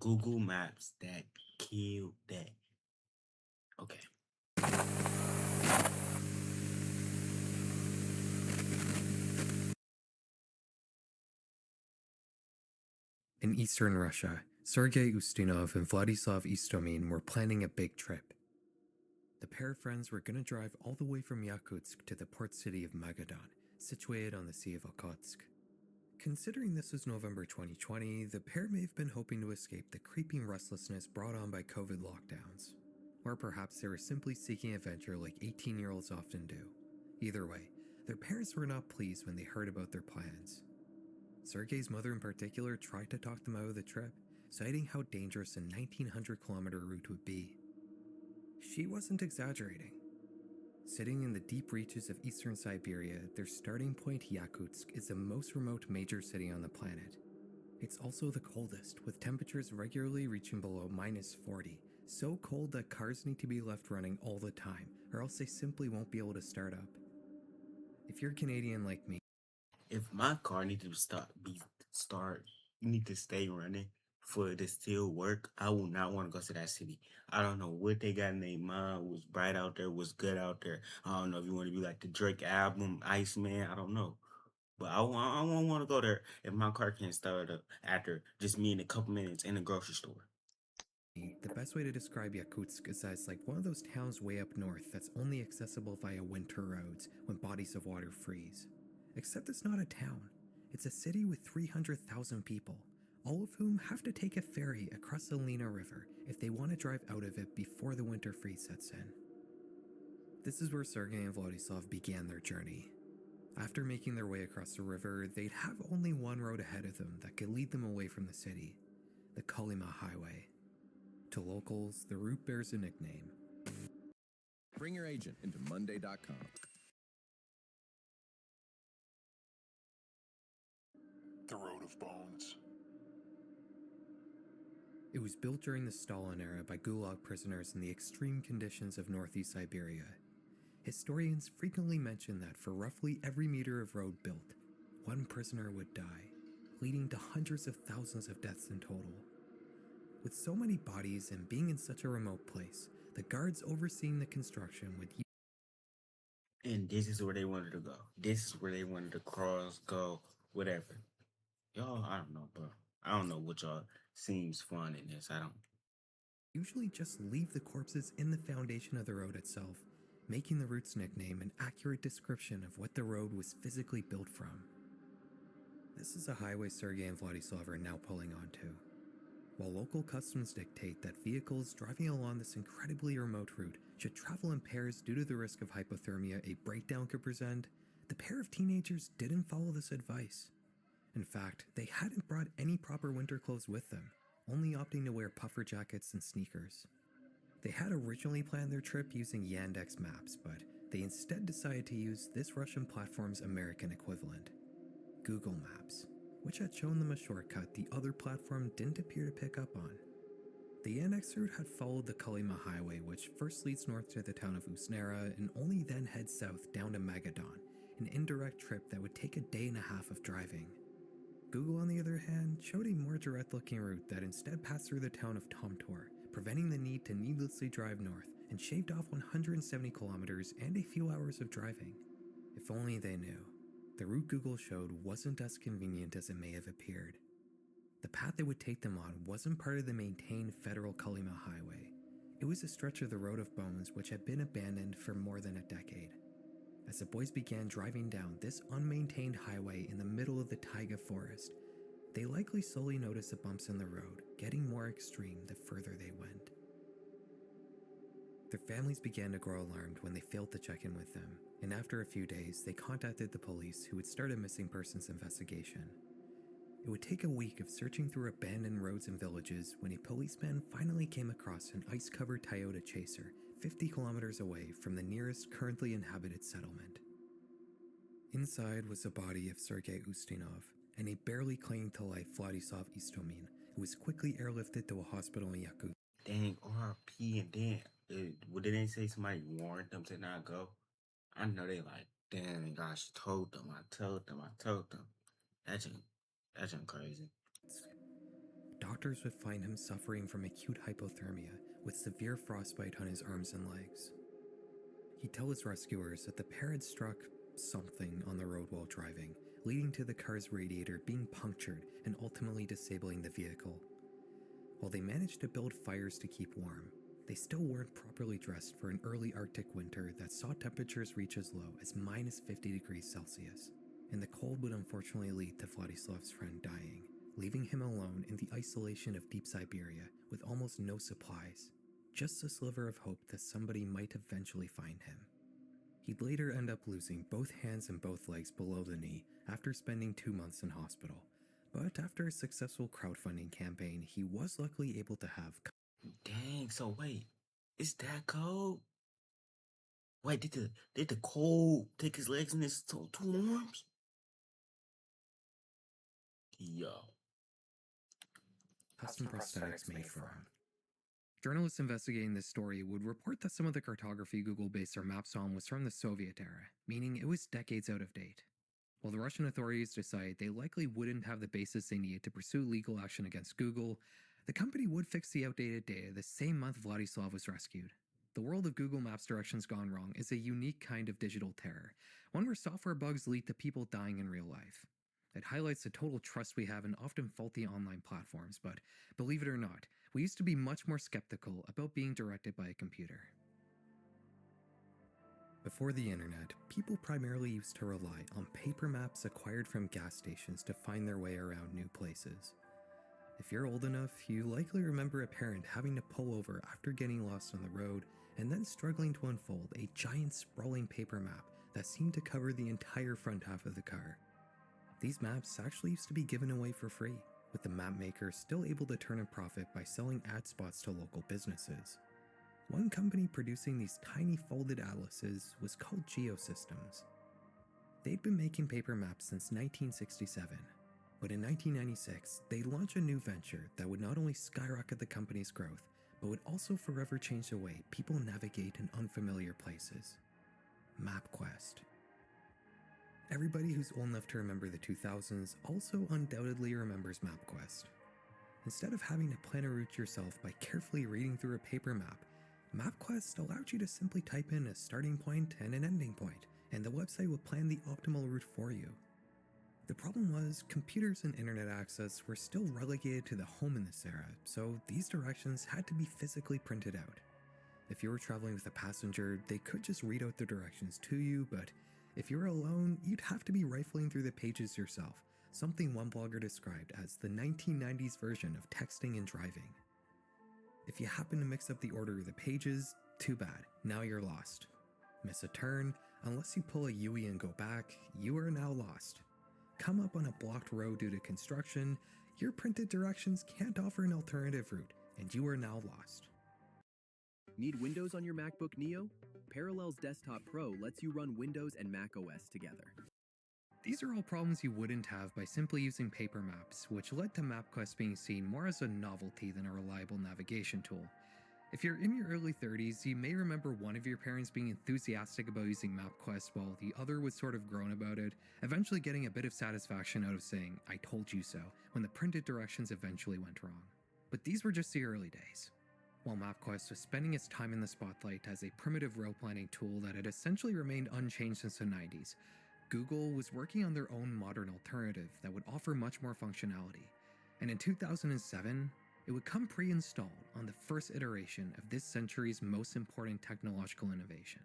Google Maps that killed that. Okay. In eastern Russia, Sergei Ustinov and Vladislav Istomin were planning a big trip. The pair of friends were going to drive all the way from Yakutsk to the port city of Magadan, situated on the Sea of Okhotsk. Considering this was November 2020, the pair may have been hoping to escape the creeping restlessness brought on by COVID lockdowns. Or perhaps they were simply seeking adventure like 18-year-olds often do. Either way, their parents were not pleased when they heard about their plans. Sergei's mother in particular tried to talk them out of the trip, citing how dangerous a 1900-kilometer route would be. She wasn't exaggerating. Sitting in the deep reaches of eastern Siberia, their starting point Yakutsk is the most remote major city on the planet. It's also the coldest, with temperatures regularly reaching below -40, so cold that cars need to be left running all the time, or else they simply won't be able to start up. If you're Canadian like me, If my car need to start, need to stay running for it to still work, I will not want to go to that city. I don't know what they got in their mind. Was bright out there, was good out there. I don't know if you want to be like the Drake album, Iceman. I don't know. But I won't want to go there if my car can't start up after just me in a couple minutes in the grocery store. the best way to describe Yakutsk is that it's like one of those towns way up north that's only accessible via winter roads when bodies of water freeze. Except it's not a town. It's a city with 300,000 people, all of whom have to take a ferry across the Lena River if they want to drive out of it before the winter freeze sets in. This is where Sergei and Vladislav began their journey. After making their way across the river, they'd have only one road ahead of them that could lead them away from the city, the Kolyma Highway. To locals, the route bears a nickname. Bring your agent into Monday.com. The Road of Bones. It was built during the Stalin era by Gulag prisoners in the extreme conditions of northeast Siberia. Historians frequently mention that for roughly every meter of road built, one prisoner would die, leading to hundreds of thousands of deaths in total. With so many bodies and being in such a remote place, the guards overseeing the construction would And this is where they wanted to go. This is where they wanted to cross, go, whatever. Y'all, I don't know, bro. I don't know what y'all seems fun in this. I don't. usually just leave the corpses in the foundation of the road itself, making the route's nickname an accurate description of what the road was physically built from. This is a highway Sergei and Vladislav are now pulling onto. While local customs dictate that vehicles driving along this incredibly remote route should travel in pairs due to the risk of hypothermia a breakdown could present, the pair of teenagers didn't follow this advice. In fact, they hadn't brought any proper winter clothes with them, only opting to wear puffer jackets and sneakers. They had originally planned their trip using Yandex Maps, but they instead decided to use this Russian platform's American equivalent, Google Maps, which had shown them a shortcut the other platform didn't appear to pick up on. The Yandex route had followed the Kolyma Highway, which first leads north to the town of Usnera and only then heads south down to Magadan, an indirect trip that would take a day and a half of driving. Google, on the other hand, showed a more direct-looking route that instead passed through the town of Tomtor, preventing the need to needlessly drive north, and shaved off 170 kilometers and a few hours of driving. If only they knew. The route Google showed wasn't as convenient as it may have appeared. The path it would take them on wasn't part of the maintained federal Kolyma Highway. It was a stretch of the Road of Bones which had been abandoned for more than a decade. As the boys began driving down this unmaintained highway in the middle of the taiga forest, they likely slowly noticed the bumps in the road, getting more extreme the further they went. Their families began to grow alarmed when they failed to check in with them, and after a few days, they contacted the police, who would start a missing persons investigation. It would take a week of searching through abandoned roads and villages when a policeman finally came across an ice-covered Toyota Chaser 50 kilometers away from the nearest currently inhabited settlement. Inside was the body of Sergei Ustinov and a barely clinging to life Vladislav Istomin, who was quickly airlifted to a hospital in Yakutsk. Dang, RP, and then, what did they say? Somebody warned them to not go? I know they like, damn, gosh, told them, I told them. That's just crazy. doctors would find him suffering from acute hypothermia with severe frostbite on his arms and legs. He'd tell his rescuers that the pair had struck something on the road while driving, leading to the car's radiator being punctured and ultimately disabling the vehicle. While they managed to build fires to keep warm, they still weren't properly dressed for an early Arctic winter that saw temperatures reach as low as minus 50 degrees Celsius, and the cold would unfortunately lead to Vladislav's friend dying, leaving him alone in the isolation of deep Siberia with almost no supplies, just a sliver of hope that somebody might eventually find him. He'd later end up losing both hands and both legs below the knee after spending 2 months in hospital, but after a successful crowdfunding campaign, he was luckily able to have. Dang, so wait, it's that cold? Wait, did the cold take his legs in his two arms? Yo. Custom prosthetics made for him. Journalists investigating this story would report that some of the cartography Google based their maps on was from the Soviet era, meaning it was decades out of date. While the Russian authorities decided they likely wouldn't have the basis they needed to pursue legal action against Google, the company would fix the outdated data the same month Vladislav was rescued. The world of Google Maps directions gone wrong is a unique kind of digital terror, one where software bugs lead to people dying in real life. It highlights the total trust we have in often faulty online platforms, but believe it or not, we used to be much more skeptical about being directed by a computer. Before the internet, people primarily used to rely on paper maps acquired from gas stations to find their way around new places. If you're old enough, you likely remember a parent having to pull over after getting lost on the road and then struggling to unfold a giant sprawling paper map that seemed to cover the entire front half of the car. These maps actually used to be given away for free, with the map maker still able to turn a profit by selling ad spots to local businesses. One company producing these tiny folded atlases was called Geosystems. They'd been making paper maps since 1967, but in 1996, they launched a new venture that would not only skyrocket the company's growth, but would also forever change the way people navigate in unfamiliar places. MapQuest. Everybody who's old enough to remember the 2000s also undoubtedly remembers MapQuest. Instead of having to plan a route yourself by carefully reading through a paper map, MapQuest allowed you to simply type in a starting point and an ending point, and the website would plan the optimal route for you. The problem was, computers and internet access were still relegated to the home in this era, so these directions had to be physically printed out. If you were traveling with a passenger, they could just read out the directions to you, but if you were alone, you'd have to be rifling through the pages yourself, something one blogger described as the 1990s version of texting and driving. If you happen to mix up the order of the pages, too bad, now you're lost. Miss a turn, unless you pull a U-turn and go back, you are now lost. Come up on a blocked road due to construction, your printed directions can't offer an alternative route, and you are now lost. Need Windows on your MacBook Neo? Parallels Desktop Pro lets you run Windows and Mac OS together. These are all problems you wouldn't have by simply using paper maps, which led to MapQuest being seen more as a novelty than a reliable navigation tool. If you're in your early 30s, you may remember one of your parents being enthusiastic about using MapQuest while the other was sort of groan about it, eventually getting a bit of satisfaction out of saying, "I told you so," when the printed directions eventually went wrong. But these were just the early days. While MapQuest was spending its time in the spotlight as a primitive route planning tool that had essentially remained unchanged since the 90s, Google was working on their own modern alternative that would offer much more functionality. And in 2007, it would come pre-installed on the first iteration of this century's most important technological innovation.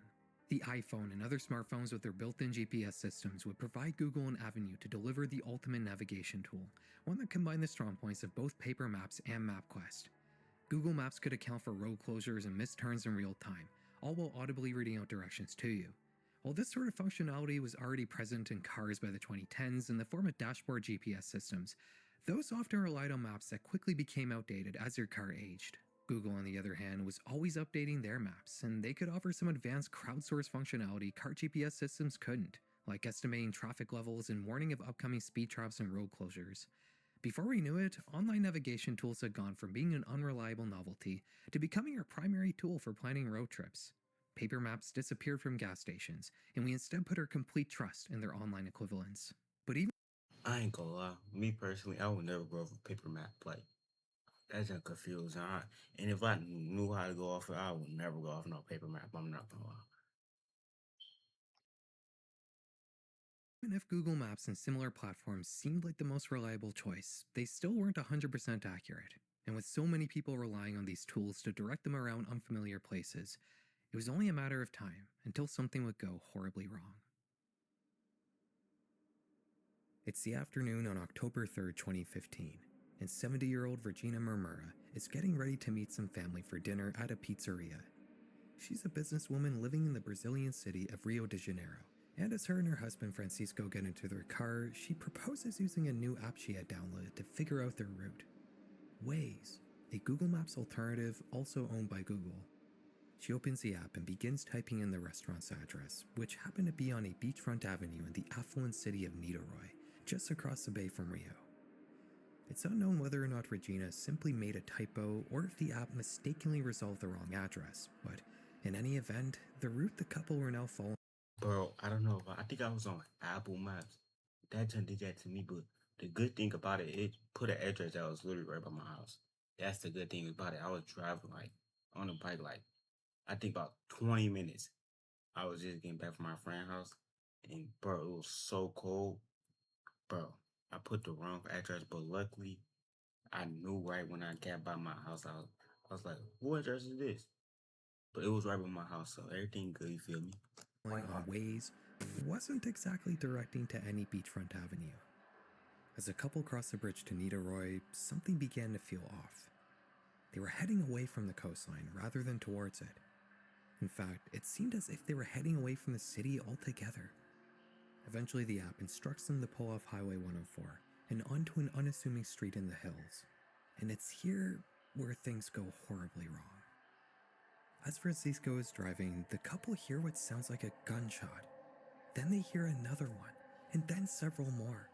The iPhone and other smartphones with their built-in GPS systems would provide Google an avenue to deliver the ultimate navigation tool, one that combined the strong points of both paper maps and MapQuest. Google Maps could account for road closures and missed turns in real time, all while audibly reading out directions to you. While this sort of functionality was already present in cars by the 2010s in the form of dashboard GPS systems, those often relied on maps that quickly became outdated as your car aged. Google, on the other hand, was always updating their maps, and they could offer some advanced crowdsourced functionality car GPS systems couldn't, like estimating traffic levels and warning of upcoming speed traps and road closures. Before we knew it, online navigation tools had gone from being an unreliable novelty to becoming our primary tool for planning road trips. Paper maps disappeared from gas stations, and we instead put our complete trust in their online equivalents. But even I ain't gonna lie. Me personally, I would never grow up with paper map. Like, That's just confusing. And if I knew how to go off it, I would never go off no paper map. I'm not gonna lie. Even if Google Maps and similar platforms seemed like the most reliable choice, they still weren't 100% accurate. And with so many people relying on these tools to direct them around unfamiliar places, it was only a matter of time until something would go horribly wrong. It's the afternoon on October 3rd, 2015, and 70-year-old Regina Murmura is getting ready to meet some family for dinner at a pizzeria. She's a businesswoman living in the Brazilian city of Rio de Janeiro, and as her and her husband Francisco get into their car, she proposes using a new app she had downloaded to figure out their route. Waze, a Google Maps alternative also owned by Google. She opens the app and begins typing in the restaurant's address, which happened to be on a beachfront avenue in the affluent city of Niterói, just across the bay from Rio. It's unknown whether or not Regina simply made a typo or if the app mistakenly resolved the wrong address, but in any event, the route the couple were now following. Bro, I don't know. I think I was on Apple Maps. That just did that to me, but the good thing about it, it put an address that was literally right by my house. That's the good thing about it. I was driving like on a bike, like I think about 20 minutes. I was just getting back from my friend's house, and bro, it was so cold. Bro, I put the wrong address, but luckily I knew right when I got by my house. I was like, what address is this? But it was right by my house, so everything good, you feel me? On Waze wasn't exactly directing to any beachfront avenue. As the couple crossed the bridge to Niterói, something began to feel off. They were heading away from the coastline rather than towards it. In fact, it seemed as if they were heading away from the city altogether. Eventually, the app instructs them to pull off Highway 104 and onto an unassuming street in the hills. And it's here where things go horribly wrong. As Francisco is driving, the couple hear what sounds like a gunshot. Then they hear another one, and then several more.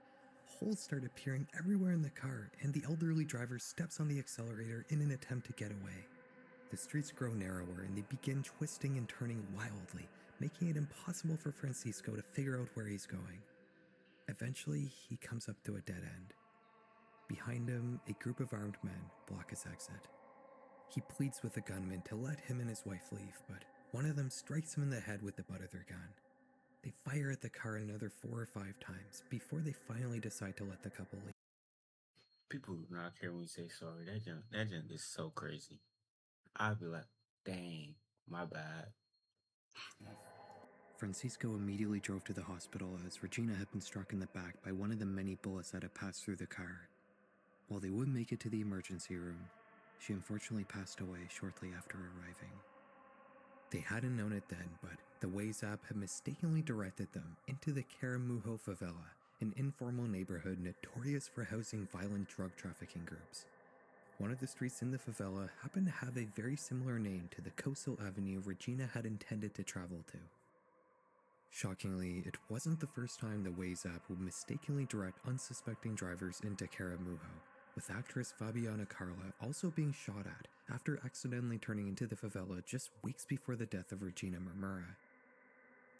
Holes start appearing everywhere in the car, and the elderly driver steps on the accelerator in an attempt to get away. The streets grow narrower, and they begin twisting and turning wildly, making it impossible for Francisco to figure out where he's going. Eventually, he comes up to a dead end. Behind him, a group of armed men block his exit. He pleads with the gunman to let him and his wife leave, but one of them strikes him in the head with the butt of their gun. They fire at the car another 4 or 5 times before they finally decide to let the couple leave. People do not care when you say sorry. That junk is so crazy. I'd be like, dang, my bad. Francisco immediately drove to the hospital as Regina had been struck in the back by one of the many bullets that had passed through the car. While they would make it to the emergency room, she unfortunately passed away shortly after arriving. They hadn't known it then, but the Waze app had mistakenly directed them into the Caramujo favela, an informal neighborhood notorious for housing violent drug trafficking groups. One of the streets in the favela happened to have a very similar name to the coastal avenue Regina had intended to travel to. Shockingly, it wasn't the first time the Waze app would mistakenly direct unsuspecting drivers into Caramujo, with actress Fabiana Carla also being shot at after accidentally turning into the favela just weeks before the death of Regina Murmura.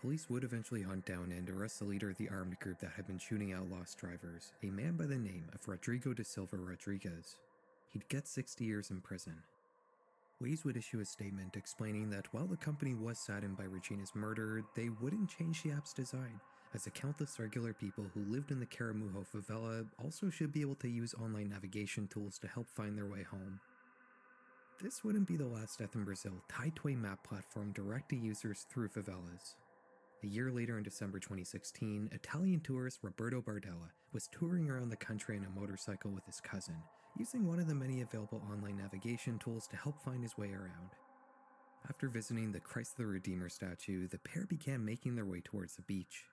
Police would eventually hunt down and arrest the leader of the armed group that had been shooting out lost drivers, a man by the name of Rodrigo da Silva Rodriguez. He'd get 60 years in prison. Waze would issue a statement explaining that while the company was saddened by Regina's murder, they wouldn't change the app's design, as the countless regular people who lived in the Caramujo favela also should be able to use online navigation tools to help find their way home. This wouldn't be the last death in Brazil tied to a map platform direct to users through favelas. A year later in December 2016, Italian tourist Roberto Bardella was touring around the country on a motorcycle with his cousin, using one of the many available online navigation tools to help find his way around. After visiting the Christ the Redeemer statue, the pair began making their way towards the beach.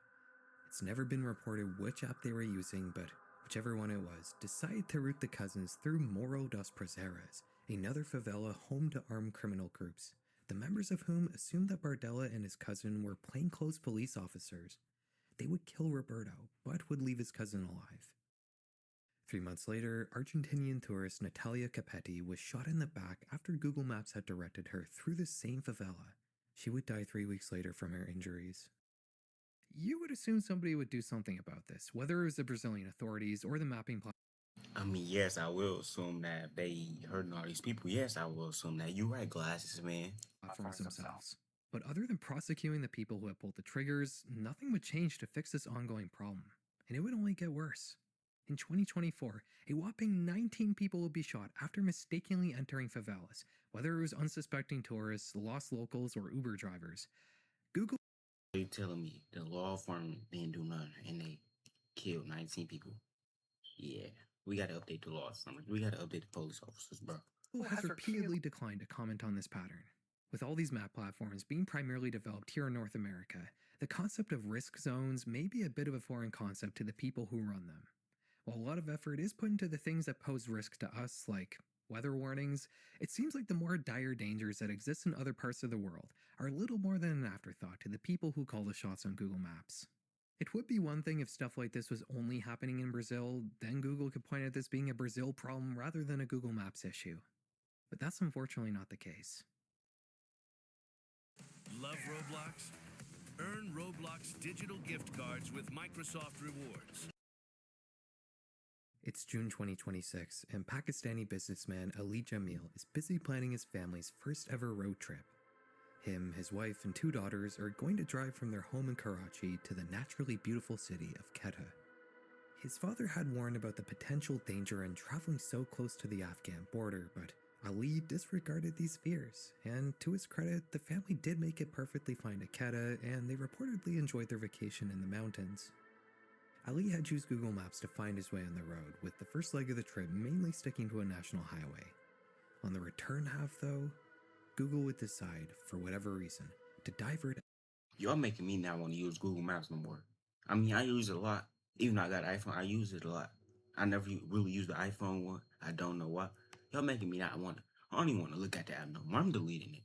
It's never been reported which app they were using, but whichever one it was, decided to route the cousins through Morro das Prazeres, another favela home to armed criminal groups, the members of whom assumed that Bardella and his cousin were plainclothes police officers. They would kill Roberto, but would leave his cousin alive. 3 months later, Argentinian tourist Natalia Capetti was shot in the back after Google Maps had directed her through the same favela. She would die 3 weeks later from her injuries. You would assume somebody would do something about this, whether it was the Brazilian authorities or the mapping platform. I mean, yes, I will assume that they hurting all these people. Yes, I will assume that. You right, glasses, man. Platforms themselves. But other than prosecuting the people who have pulled the triggers, nothing would change to fix this ongoing problem, and it would only get worse. In 2024, a whopping 19 people will be shot after mistakenly entering favelas, whether it was unsuspecting tourists, lost locals, or Uber drivers. Google They telling me the law firm didn't do nothing and they killed 19 people. Yeah, we gotta update the law firm. We gotta update the police officers, bro. has repeatedly declined to comment on this pattern. With all these map platforms being primarily developed here in North America, the concept of risk zones may be a bit of a foreign concept to the people who run them. While a lot of effort is put into the things that pose risk to us, like weather warnings, it seems like the more dire dangers that exist in other parts of the world are little more than an afterthought to the people who call the shots on Google Maps. It would be one thing if stuff like this was only happening in Brazil, then Google could point at this being a Brazil problem rather than a Google Maps issue. But that's unfortunately not the case. Love Roblox? Earn Roblox digital gift cards with Microsoft Rewards. It's June 2026, and Pakistani businessman Ali Jamil is busy planning his family's first ever road trip. Him, his wife, and 2 daughters are going to drive from their home in Karachi to the naturally beautiful city of Quetta. His father had warned about the potential danger in traveling so close to the Afghan border, but Ali disregarded these fears, and to his credit, the family did make it perfectly fine to Quetta, and they reportedly enjoyed their vacation in the mountains. Ali had used Google Maps to find his way on the road, with the first leg of the trip mainly sticking to a national highway. On the return half, though, Google would decide, for whatever reason, to divert. Y'all making me not want to use Google Maps no more. I mean, I use it a lot. Even though I got an iPhone, I use it a lot. I never really use the iPhone one. I don't know why. Y'all making me not want to. I don't even want to look at the app no more. I'm deleting it.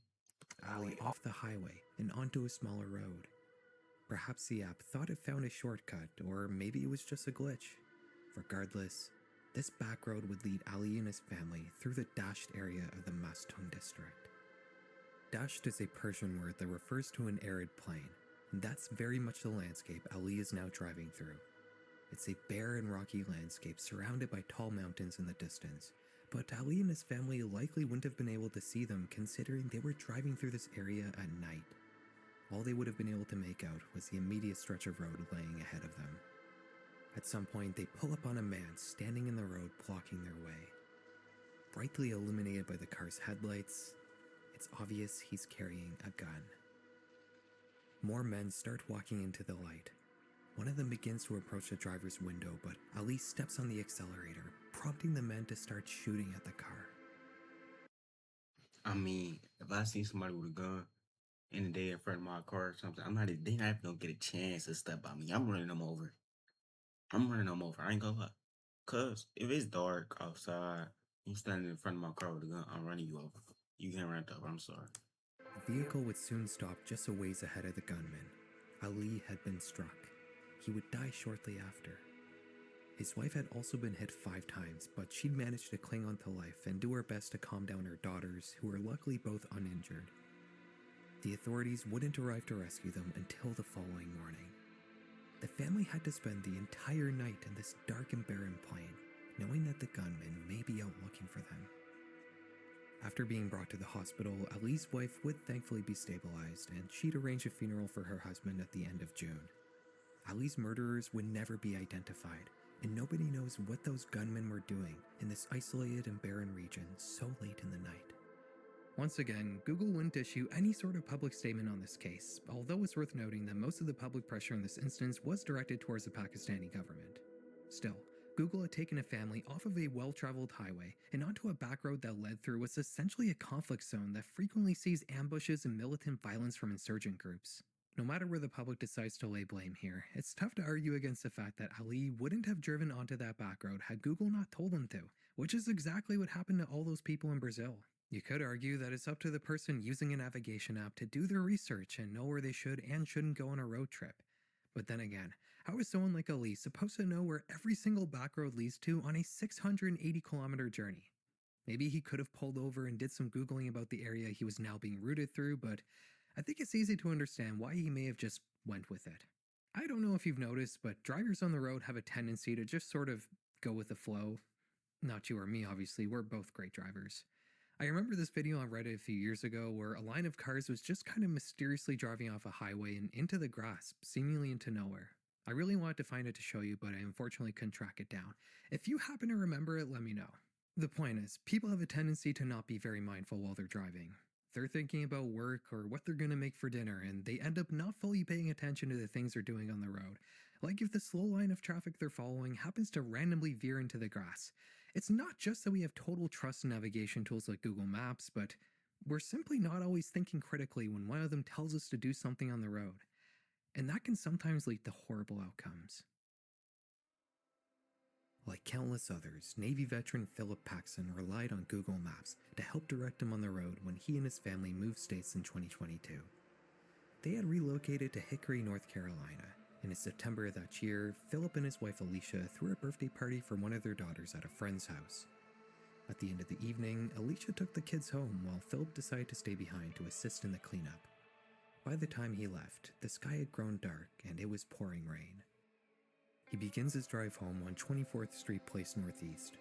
Ali off the highway and onto a smaller road. Perhaps the app thought it found a shortcut, or maybe it was just a glitch. Regardless, this back road would lead Ali and his family through the dashed area of the Mastun district. Dashed is a Persian word that refers to an arid plain, and that's very much the landscape Ali is now driving through. It's a bare and rocky landscape surrounded by tall mountains in the distance, but Ali and his family likely wouldn't have been able to see them considering they were driving through this area at night. All they would have been able to make out was the immediate stretch of road laying ahead of them. At some point, they pull up on a man standing in the road blocking their way. Brightly illuminated by the car's headlights, it's obvious he's carrying a gun. More men start walking into the light. One of them begins to approach the driver's window, but Ali steps on the accelerator, prompting the men to start shooting at the car. I mean, if I see somebody with a gun in the day in front of my car or something, they not even gonna get a chance to step by me. I'm running them over. I ain't gonna lie. Cause if it's dark outside, you standing in front of my car with a gun, I'm running you over. You can't run over. I'm sorry. The vehicle would soon stop just a ways ahead of the gunman. Ali had been struck. He would die shortly after. His wife had also been hit 5 times, but she'd managed to cling on to life and do her best to calm down her daughters, who were luckily both uninjured. The authorities wouldn't arrive to rescue them until the following morning. The family had to spend the entire night in this dark and barren plain, knowing that the gunman may be out looking for them. After being brought to the hospital, Ali's wife would thankfully be stabilized, and she'd arrange a funeral for her husband at the end of June. Ali's murderers would never be identified, and nobody knows what those gunmen were doing in this isolated and barren region so late in the night. Once again, Google wouldn't issue any sort of public statement on this case, although it's worth noting that most of the public pressure in this instance was directed towards the Pakistani government. Still, Google had taken a family off of a well-traveled highway and onto a back road that led through what's essentially a conflict zone that frequently sees ambushes and militant violence from insurgent groups. No matter where the public decides to lay blame here, it's tough to argue against the fact that Ali wouldn't have driven onto that back road had Google not told him to, which is exactly what happened to all those people in Brazil. You could argue that it's up to the person using a navigation app to do their research and know where they should and shouldn't go on a road trip. But then again, how is someone like Ali supposed to know where every single back road leads to on a 680-kilometer journey? Maybe he could have pulled over and did some Googling about the area he was now being routed through, but I think it's easy to understand why he may have just went with it. I don't know if you've noticed, but drivers on the road have a tendency to just sort of go with the flow. Not you or me, obviously, we're both great drivers. I remember this video on Reddit a few years ago where a line of cars was just kind of mysteriously driving off a highway and into the grass, seemingly into nowhere. I really wanted to find it to show you, but I unfortunately couldn't track it down. If you happen to remember it, let me know. The point is, people have a tendency to not be very mindful while they're driving. They're thinking about work or what they're going to make for dinner, and they end up not fully paying attention to the things they're doing on the road. Like if the slow line of traffic they're following happens to randomly veer into the grass. It's not just that we have total trust in navigation tools like Google Maps, but we're simply not always thinking critically when one of them tells us to do something on the road. And that can sometimes lead to horrible outcomes. Like countless others, Navy veteran Philip Paxson relied on Google Maps to help direct him on the road when he and his family moved states in 2022. They had relocated to Hickory, North Carolina, and in September of that year, Philip and his wife Alicia threw a birthday party for one of their daughters at a friend's house. At the end of the evening, Alicia took the kids home while Philip decided to stay behind to assist in the cleanup. By the time he left, the sky had grown dark and it was pouring rain. He begins his drive home on 24th Street Place Northeast.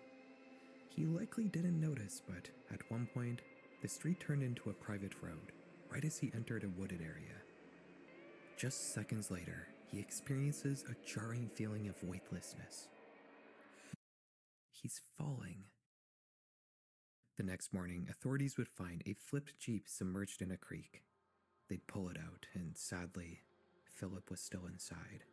He likely didn't notice, but at one point, the street turned into a private road, right as he entered a wooded area. Just seconds later, he experiences a jarring feeling of weightlessness. He's falling. The next morning, authorities would find a flipped Jeep submerged in a creek. They'd pull it out, and sadly, Philip was still inside.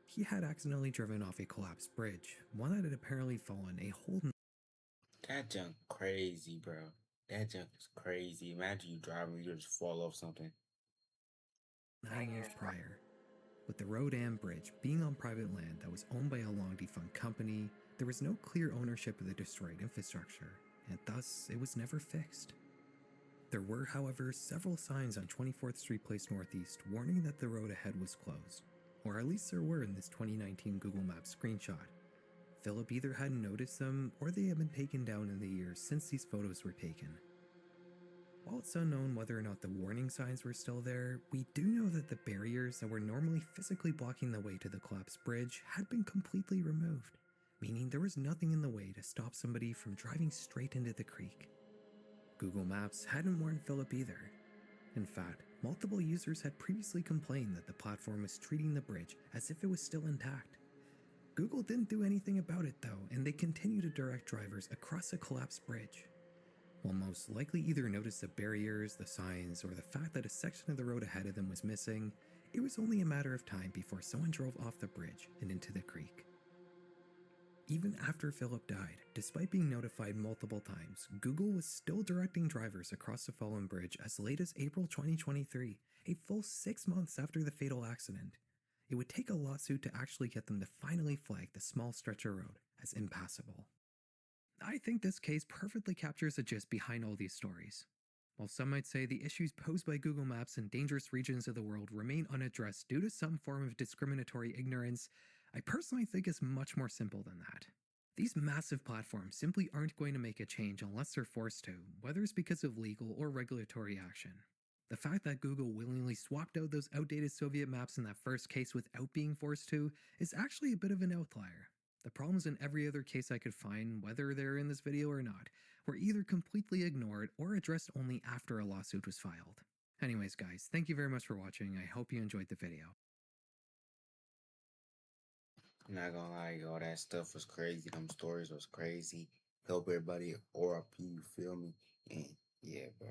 He had accidentally driven off a collapsed bridge, one that had apparently fallen a whole That junk crazy, bro. That junk is crazy. Imagine you driving, you just fall off something. 9 years prior. With the road and bridge being on private land that was owned by a long-defunct company, there was no clear ownership of the destroyed infrastructure, and thus it was never fixed. There were, however, several signs on 24th Street Place Northeast warning that the road ahead was closed, or at least there were in this 2019 Google Maps screenshot. Philip either hadn't noticed them, or they had been taken down in the years since these photos were taken. While it's unknown whether or not the warning signs were still there, we do know that the barriers that were normally physically blocking the way to the collapsed bridge had been completely removed, meaning there was nothing in the way to stop somebody from driving straight into the creek. Google Maps hadn't warned Philip either. In fact, multiple users had previously complained that the platform was treating the bridge as if it was still intact. Google didn't do anything about it though, and they continued to direct drivers across a collapsed bridge. While most likely either noticed the barriers, the signs, or the fact that a section of the road ahead of them was missing, it was only a matter of time before someone drove off the bridge and into the creek. Even after Philip died, despite being notified multiple times, Google was still directing drivers across the fallen bridge as late as April 2023, a full 6 months after the fatal accident. It would take a lawsuit to actually get them to finally flag the small stretch of road as impassable. I think this case perfectly captures the gist behind all these stories. While some might say the issues posed by Google Maps in dangerous regions of the world remain unaddressed due to some form of discriminatory ignorance, I personally think it's much more simple than that. These massive platforms simply aren't going to make a change unless they're forced to, whether it's because of legal or regulatory action. The fact that Google willingly swapped out those outdated Soviet maps in that first case without being forced to is actually a bit of an outlier. The problems in every other case I could find, whether they're in this video or not, were either completely ignored or addressed only after a lawsuit was filed. Anyways guys, thank you very much for watching. I hope you enjoyed the video. I'm not gonna lie, all that stuff was crazy. Them stories was crazy. Help everybody, RIP, you feel me? And yeah, bro.